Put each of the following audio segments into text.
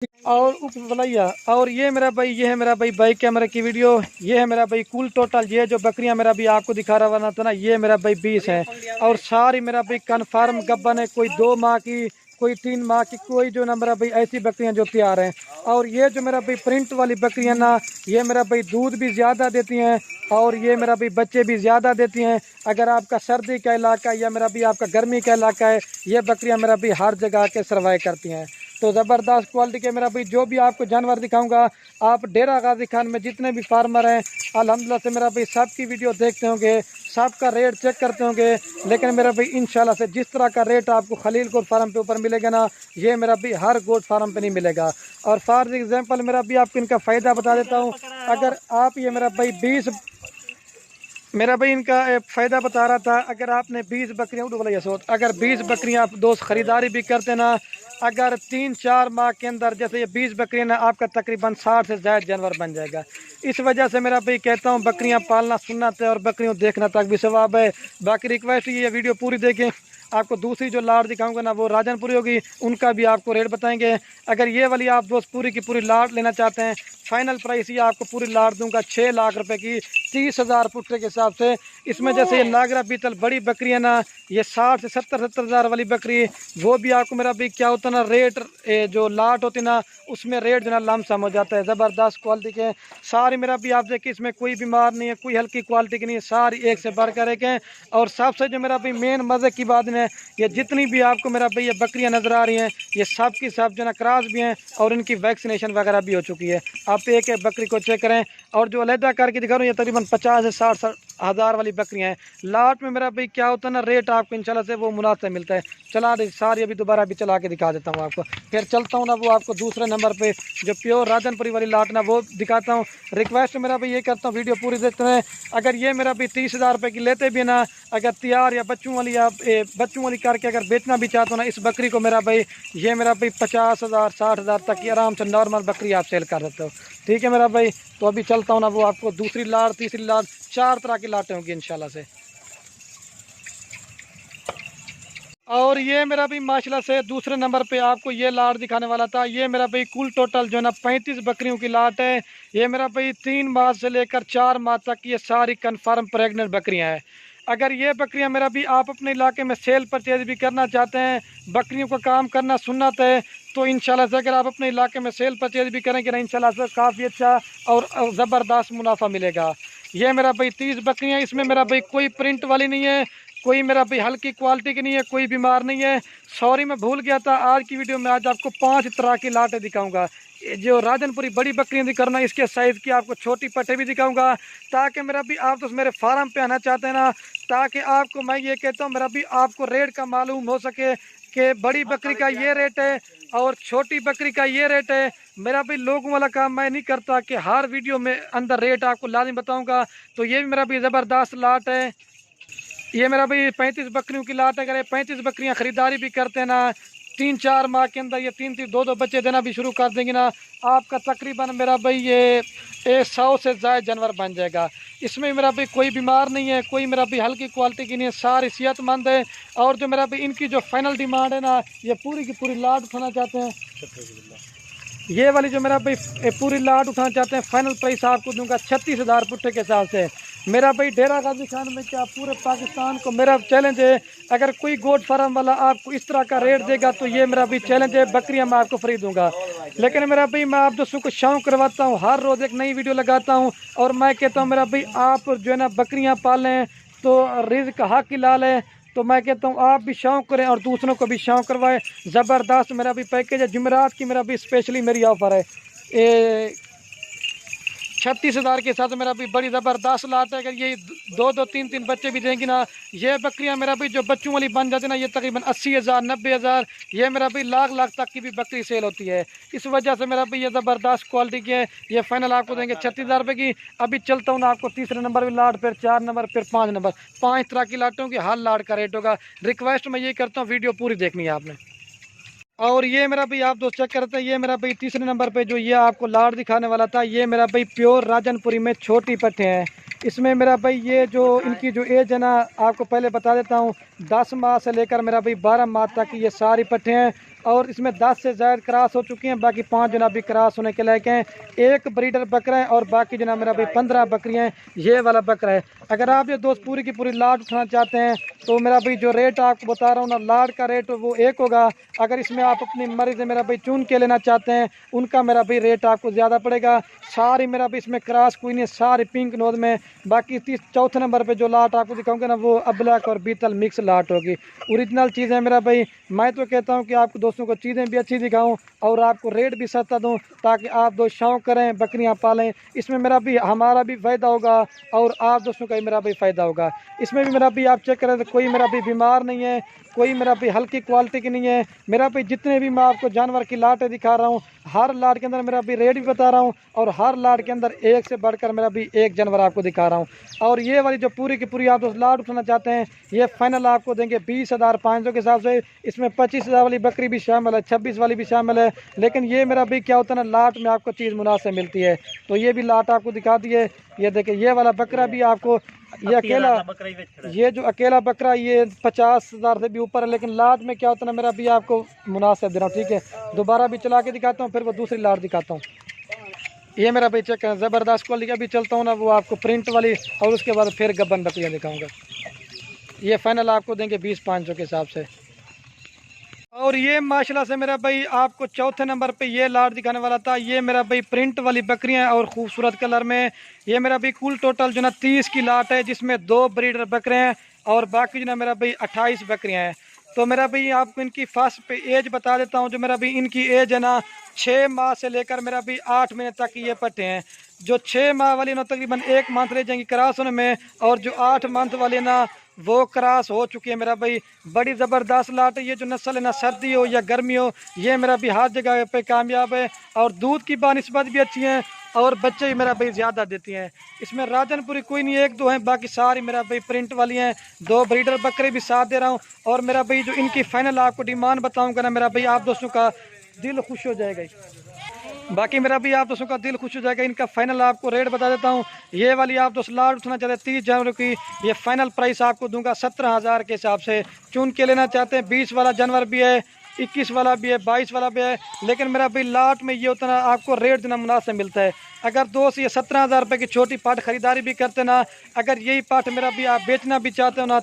और भैया, और ये मेरा भाई, ये है मेरा भाई बाइक कैमरे की वीडियो। ये है मेरा भाई कुल टोटल, ये जो बकरियां मेरा भी आपको दिखा रहा था ना, ये मेरा भाई 20 है। और सारी मेरा भाई कन्फर्म गब्बन है, कोई 2 माह की, कोई 3 माह की, कोई जो ना मेरा भाई ऐसी बकरियां जो तैयार हैं। और ये जो मेरा भाई प्रिंट वाली बकरियां ना, ये मेरा भाई दूध भी ज़्यादा देती हैं और ये मेरा भी बच्चे भी ज़्यादा देती हैं। अगर आपका सर्दी का इलाका या मेरा भी आपका गर्मी का इलाका है, ये बकरियां मेरा भी हर जगह के सर्वाइव करती हैं। तो ज़बरदस्त क्वालिटी के मेरा भाई जो भी आपको जानवर दिखाऊंगा, आप डेरा गाजी खान में जितने भी फार्मर हैं अल्हम्दुलिल्लाह से मेरा भाई सबकी वीडियो देखते होंगे, सबका रेट चेक करते होंगे। लेकिन मेरा भाई इंशाल्लाह से जिस तरह का रेट आपको खलील गोट फार्म पे ऊपर मिलेगा ना, ये मेरा भी हर गोट फार्म पे नहीं मिलेगा। और फॉर एग्जांपल मेरा भी आपको इनका फ़ायदा बता देता हूँ। अगर आप ये मेरा भाई 20, मेरा भाई इनका फ़ायदा बता रहा था, अगर आपने 20 बकरियाँ उड़ वाला सोच, अगर 20 बकरियाँ आप दोस्त ख़रीदारी भी करते ना, अगर 3-4 माह के अंदर जैसे ये 20 बकरियाँ ना, आपका तकरीबन 60 से ज़्यादा जानवर बन जाएगा। इस वजह से मेरा भाई कहता हूँ बकरियाँ पालना सुन्नत है और बकरियों देखना तक भी सवाब है। बाकी रिक्वेस्ट ये वीडियो पूरी देखें। आपको दूसरी जो लाट दिखाऊंगा ना, वो राजनपुरी होगी, उनका भी आपको रेट बताएंगे। अगर ये वाली आप दोस्त पूरी की पूरी लाट लेना चाहते हैं, फाइनल प्राइस ये आपको पूरी लाट दूंगा 6 लाख रुपए की, 30,000 पुट्टे के हिसाब से। इसमें जैसे ये नागरा बीतल बड़ी बकरी है ना, ये 60 से 70 हज़ार वाली बकरी, वो भी आपको मेरा भी क्या होता है ना रेट, जो लाट होती ना उसमें रेट जो ना लमसम हो जाता है। ज़बरदस्त क्वालिटी के सारी मेरा भी आप देखिए, इसमें कोई बीमार नहीं है, कोई हल्की क्वालिटी की नहीं है, सारी एक से बढ़कर एक है। और सबसे जो मेरा भाई मेन मज़े की बात है, ये जितनी भी आपको मेरा भाई ये बकरियां नज़र आ रही हैं, ये सब की सब जो ना क्रॉस भी हैं और इनकी वैक्सीनेशन वगैरह भी हो चुकी है। आप एक एक बकरी को चेक करें। और जो अलहदा करके दिखा रहा हूँ, ये तकरीबन 50 से 60 हज़ार वाली बकरियां हैं। लाट में मेरा भाई क्या होता है ना, रेट आपको इंशाल्लाह से वो मुनासिब मिलता है। चला दे सारी, अभी दोबारा भी चला के दिखा देता हूँ आपको। फिर चलता हूँ ना, वो आपको दूसरे नंबर पे जो प्योर राजनपुरी वाली लाट ना, वो दिखाता हूँ। रिक्वेस्ट मेरा भाई ये करता हूँ, वीडियो पूरी देखते हैं। अगर ये मेरा भाई 30,000 रुपये की लेते भी ना, अगर तैयार या बच्चों वाली आप बच्चों वाली करके अगर बेचना भी चाहते हो ना इस बकरी को, मेरा भाई ये मेरा भाई 50,000 60,000 तक की आराम से नॉर्मल बकरी आप सेल कर देते हो। ठीक है मेरा भाई। तो अभी चलता हूँ ना, वो आपको दूसरी लाट, तीसरी लाट, 4 तरह की लाटें होंगी इंशाल्लाह से। और ये मेरा भी माशाल्लाह से दूसरे नंबर पे आपको ये लाट दिखाने वाला था। ये मेरा भाई कुल टोटल जो है ना 35 बकरियों की लाट है। ये मेरा भाई 3 माह से लेकर 4 माह तक ये सारी कन्फर्म प्रेग्नेंट बकरियां हैं। अगर ये बकरियां मेरा भी आप अपने इलाके में सेल परचेज भी करना चाहते हैं, बकरियों का काम करना सुन्नत है, तो इंशाल्लाह से अगर आप अपने इलाके में सेल परचेज भी करेंगे ना, इंशाल्लाह से काफ़ी अच्छा और ज़बरदस्त मुनाफा मिलेगा। ये मेरा भाई 30 बकरियां, इसमें मेरा भाई कोई प्रिंट वाली नहीं है, कोई मेरा भाई हल्की क्वालिटी की नहीं है, कोई बीमार नहीं है। सॉरी मैं भूल गया था, आज की वीडियो में आज आपको 5 तरह की लाटें दिखाऊंगा। जो राजनपुरी बड़ी बकरियां दिखाना, इसके साइज़ की आपको छोटी पट्टे भी दिखाऊंगा, ताकि मेरा भी आप तो मेरे फार्म पे आना चाहते हैं ना, ताकि आपको मैं ये कहता हूँ मेरा भी आपको रेट का मालूम हो सके कि बड़ी बकरी का ये रेट है और छोटी बकरी का ये रेट है। मेरा भी लोगों वाला काम मैं नहीं करता कि हर वीडियो में अंदर रेट आपको लाजमी बताऊंगा। तो ये भी मेरा भी ज़बरदस्त लाट है। ये मेरा भाई 35 बकरियों की लाट है। अगर ये 35 बकरियां ख़रीदारी भी करते हैं ना, 3-4 माह के अंदर ये 3-3 2-2 बच्चे देना भी शुरू कर देंगे ना, आपका तकरीबन मेरा भाई ये 100 से ज़्यादा जानवर बन जाएगा। इसमें मेरा भाई कोई बीमार नहीं है, कोई मेरा भाई हल्की क्वालिटी की नहीं है, सारी सेहतमंद है। और जो मेरा भाई इनकी जो फाइनल डिमांड है ना, ये पूरी की पूरी लाट उठाना चाहते हैं, ये वाली जो मेरा भाई पूरी लाट उठाना चाहते हैं, फाइनल प्राइस आपको दूंगा 36,000 पुट्टे के हिसाब से। मेरा भाई डेरा गाजी खान में क्या पूरे पाकिस्तान को मेरा चैलेंज है, अगर कोई गोट फार्म वाला आपको इस तरह का रेट देगा तो ये मेरा भी चैलेंज है, बकरियां मैं आपको फ्री दूंगा। लेकिन मेरा भाई मैं आप दोस्तों को शौक करवाता हूँ, हर रोज़ एक नई वीडियो लगाता हूँ और मैं कहता हूँ मेरा भाई आप जो है ना बकरियाँ पालें तो रिज़्क हक हलाल है। तो मैं कहता हूँ आप भी शौक करें और दूसरों को भी शौक करवाएं। ज़बरदस्त मेरा भी पैकेज है, जुमेरात की मेरा भी स्पेशली मेरी ऑफ़र है। ये 36,000 के साथ मेरा भी बड़ी ज़बरदस्त लाट है। अगर ये 2-2 3-3 बच्चे भी देंगी ना, ये बकरियां मेरा भी जो बच्चों वाली बन जाती है ना, ये तकरीबन 80,000 90,000, ये मेरा भी लाख तक की भी बकरी सेल होती है। इस वजह से मेरा भी ये ज़बरदस्त क्वालिटी की है। ये फाइनल आपको देंगे 36,000 रुपये की। अभी चलता हूँ ना आपको तीसरे नंबर पर लाट, फिर 4 नंबर, फिर 5 नंबर, 5 तरह की लाटों की हर लाट का रेट होगा। रिक्वेस्ट मैं ये करता हूँ वीडियो पूरी देखनी है आपने। और ये मेरा भाई आप दोस्त चेक करते हैं, ये मेरा भाई तीसरे नंबर पे जो ये आपको लाट दिखाने वाला था, ये मेरा भाई प्योर राजनपुरी में छोटी पट्टे हैं। इसमें मेरा भाई ये जो इनकी जो एज है ना, आपको पहले बता देता हूँ, 10 माह से लेकर मेरा भाई 12 माह तक ये सारी पट्टे हैं। और इसमें 10 से ज़्यादा क्रॉस हो चुकी हैं, बाकी 5 जनाब भी क्रॉस होने के लायक हैं। एक ब्रीडर बकरा है और बाकी जनाब मेरा भाई 15 बकरियाँ हैं। ये वाला बकरा है। अगर आप ये दोस्त पूरी की पूरी लाट उठाना चाहते हैं तो मेरा भाई जो रेट आपको बता रहा हूँ ना, लाट का रेट वो एक होगा। अगर इसमें आप अपनी मर्जी से मेरा भाई चुन के लेना चाहते हैं उनका मेरा भाई रेट आपको ज़्यादा पड़ेगा। सारी मेरा भाई इसमें क्रॉस कोई नहीं, सारी पिंक नोज में। बाकी चौथे नंबर पे जो लाट आपको दिखाऊंगा ना वो अब्लैक और बीतल मिक्स लाट होगी। ओरिजिनल चीज़ है मेरा भाई। मैं तो कहता हूँ कि आपको दोस्तों को चीज़ें भी अच्छी दिखाऊं और आपको रेट भी सस्ता दूं ताकि आप दोस्त शौक़ करें, बकरियां पालें। इसमें मेरा भी हमारा भी फ़ायदा होगा और आप दोस्तों का भी मेरा भी फ़ायदा होगा। इसमें भी मेरा भी आप चेक करें तो कोई मेरा भी बीमार नहीं है, कोई मेरा भी हल्की क्वालिटी की नहीं है। मेरा भी जितने भी मैं आपको जानवर की लाटें दिखा रहा हूँ, हर लाट के अंदर मेरा भी रेट भी बता रहा हूँ और हर लाट के अंदर एक से बढ़कर मेरा भी एक जानवर आपको दिखा रहा हूँ। और ये वाली जो पूरी की पूरी आप दोस्त लाट उठाना चाहते हैं ये फाइनल आपको देंगे 20,500 के हिसाब से। इसमें 25,000 वाली बकरी भी शामिल है, 26 वाली भी शामिल है। लेकिन ये मेरा भी क्या होता है ना, लाट में आपको चीज़ मुनासिब मिलती है। तो ये भी लाट आपको दिखा दिए। ये देखिए ये वाला बकरा भी आपको, ये अकेला, ये जो अकेला बकरा ये 50,000 से भी ऊपर है। लेकिन लाट में क्या होता है ना, मेरा भी आपको मुनासिब दे रहा हूँ। ठीक है, दोबारा भी चला के दिखाता हूँ, फिर वो दूसरी लाट दिखाता हूँ। ये मेरा भाई चेक ज़बरदस्त क्वालिटी का भी चलता हूँ ना, वो आपको प्रिंट वाली और उसके बाद फिर गब्बन बकरियाँ दिखाऊँगा। ये फाइनल आपको देंगे 20,500 के हिसाब से। और ये माशाल्लाह से मेरा भाई आपको चौथे नंबर पे ये लाट दिखाने वाला था। ये मेरा भाई प्रिंट वाली बकरियां हैं और खूबसूरत कलर में। ये मेरा भाई कुल टोटल जो ना 30 की लाट है, जिसमें 2 ब्रीडर बकरे हैं और बाकी जो ना मेरा भाई 28 बकरियां हैं। तो मेरा भाई आपको इनकी फर्स्ट पे एज बता देता हूँ। जो मेरा भाई इनकी एज है ना 6 माह से लेकर मेरा भाई 8 महीने तक ये पट्टे हैं। जो 6 माह वाली ना तकरीबन 1 मंथ रह जाएंगी क्रॉस होने में, और जो 8 मंथ वाली ना वो क्रॉस हो चुकी है मेरा भाई। बड़ी ज़बरदस्त लाट है। ये जो नस्ल है ना, सर्दी हो या गर्मी हो, ये मेरा भी हर जगह पे कामयाब है और दूध की बानिस्बत भी अच्छी हैं और बच्चे भी मेरा भाई ज़्यादा देती हैं। इसमें राजनपुरी कोई नहीं, 1-2 हैं, बाकी सारी मेरा भाई प्रिंट वाली हैं। 2 ब्रीडर बकरे भी साथ दे रहा हूँ। और मेरा भाई जो इनकी फाइनल आपको डिमांड बताऊँगा ना मेरा भाई, आप दोस्तों का दिल खुश हो जाएगा। बाकी मेरा भी आप दोस्तों का दिल खुश हो जाएगा। इनका फाइनल आपको रेट बता देता हूँ। ये वाली आप दोस्त लाट उठना चाहते हैं 30 जनवरी की, ये फाइनल प्राइस आपको दूंगा 17,000 के हिसाब से। चुन के लेना चाहते हैं 20 वाला जानवर भी है, 21 वाला भी है, 22 वाला भी है। लेकिन मेरा भाई लाट में ये उतना आपको रेट देना मुनासिब मिलता है। अगर दोस्त ये 17,000 रुपये की छोटी पाठ खरीदारी भी करते ना, अगर यही पाठ मेरा भी आप बेचना भी चाहते हो ना,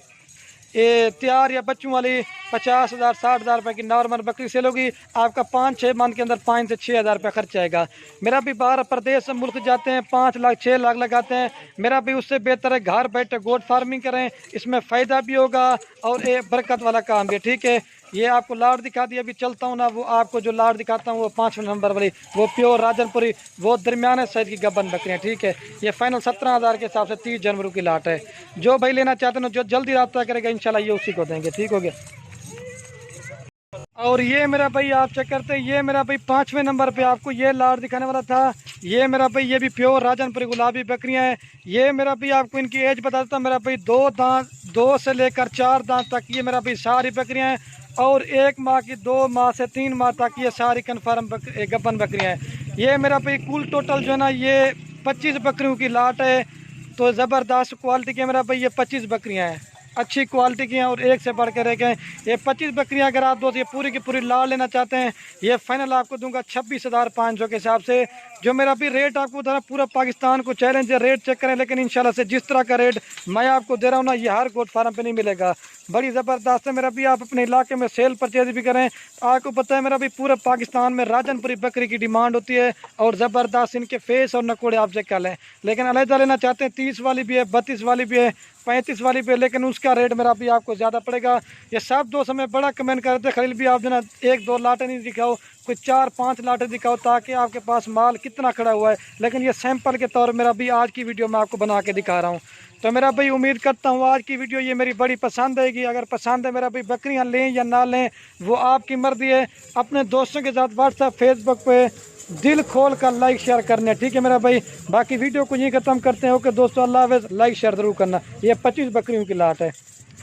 ये तैयार या बच्चों वाली 50,000 60,000 रुपये की नॉर्मल बकरी सेल होगी, आपका 5-6 मंथ के अंदर 5 से 6,000 रुपये खर्च आएगा। मेरा भी बाहर प्रदेश से मुल्क जाते हैं 5 लाख 6 लाख लगाते हैं। मेरा भी उससे बेहतर है घर बैठे गोट फार्मिंग करें, इसमें फ़ायदा भी होगा और ये बरकत वाला काम भी। ठीक है, ये आपको लाट दिखा दी। अभी चलता हूँ ना, वो आपको जो लाट दिखाता हूँ वो 5वें नंबर वाली, वो प्योर राजनपुरी, वो दरमियाने साइज की गब्बन बकरियाँ। ठीक है, ये फाइनल 17,000 के हिसाब से 30 जनवरी की लाट है। जो भाई लेना चाहते हैं जो जल्दी रब्ता करेगा इंशाल्लाह ये उसी को देंगे। ठीक हो गया। और ये मेरा भाई आप चेक करते हैं, ये मेरा भाई 5वें नंबर पे आपको ये लाट दिखाने वाला था। ये मेरा भाई ये भी प्योर राजनपुरी गुलाबी बकरियां हैं। ये मेरा भाई आपको इनकी एज बता देता हूँ। मेरा भाई 2 दांत 2 से लेकर 4 दांत तक ये मेरा भाई सारी बकरियां हैं और 1 माह की 2 माह से 3 माह तक ये सारी कन्फर्म गब्बन बकरियां हैं। ये मेरा भाई कुल टोटल जो है ना ये 25 बकरियों की लाट है। तो ज़बरदस्त क्वालिटी की मेरा भाई ये 25 बकरियाँ हैं, अच्छी क्वालिटी की हैं और एक से बढ़ कर रह गए। ये 25 बकरियां अगर आप दोस्त ये पूरी की पूरी लाट लेना चाहते हैं, ये फाइनल आपको दूंगा 26,500 के हिसाब से। जो मेरा भी रेट आपको दे रहा पूरा पाकिस्तान को चैलेंज है, रेट चेक करें। लेकिन इंशाल्लाह से जिस तरह का रेट मैं आपको दे रहा हूँ ना, ये हर गोट फार्म पे नहीं मिलेगा। बड़ी ज़बरदस्त है मेरा भी। आप अपने इलाके में सेल परचेज भी करें। आपको पता है मेरा भी पूरे पाकिस्तान में राजनपुरी बकरी की डिमांड होती है और ज़बरदस्त इनके फेस और नकोड़े आप चेक कर लें। लेकिन अलहदा लेना चाहते हैं 30 वाली भी है, 32 वाली भी है, 35 वाली पे, लेकिन उसका रेट मेरा भी आपको ज़्यादा पड़ेगा। ये सब दोस्त हमें बड़ा कमेंट करते हैं खलील भी आप जो ना 1-2 लाटें नहीं दिखाओ, कोई 4-5 लाटें दिखाओ ताकि आपके पास माल कितना खड़ा हुआ है। लेकिन ये सैंपल के तौर मेरा भी आज की वीडियो में आपको बना के दिखा रहा हूँ। तो मेरा भाई उम्मीद करता हूँ आज की वीडियो ये मेरी बड़ी पसंद आएगी। अगर पसंद है मेरा भाई बकरियाँ लें या ना लें वो आपकी मर्जी है। अपने दोस्तों के साथ व्हाट्सएप फेसबुक पे दिल खोल कर लाइक शेयर करने। ठीक है मेरा भाई, बाकी वीडियो को यहीं ख़त्म करते हैं। ओके दोस्तों, अल्लाह हाफ़िज़। लाइक शेयर ज़रूर करना। ये 25 बकरियों की लाट है।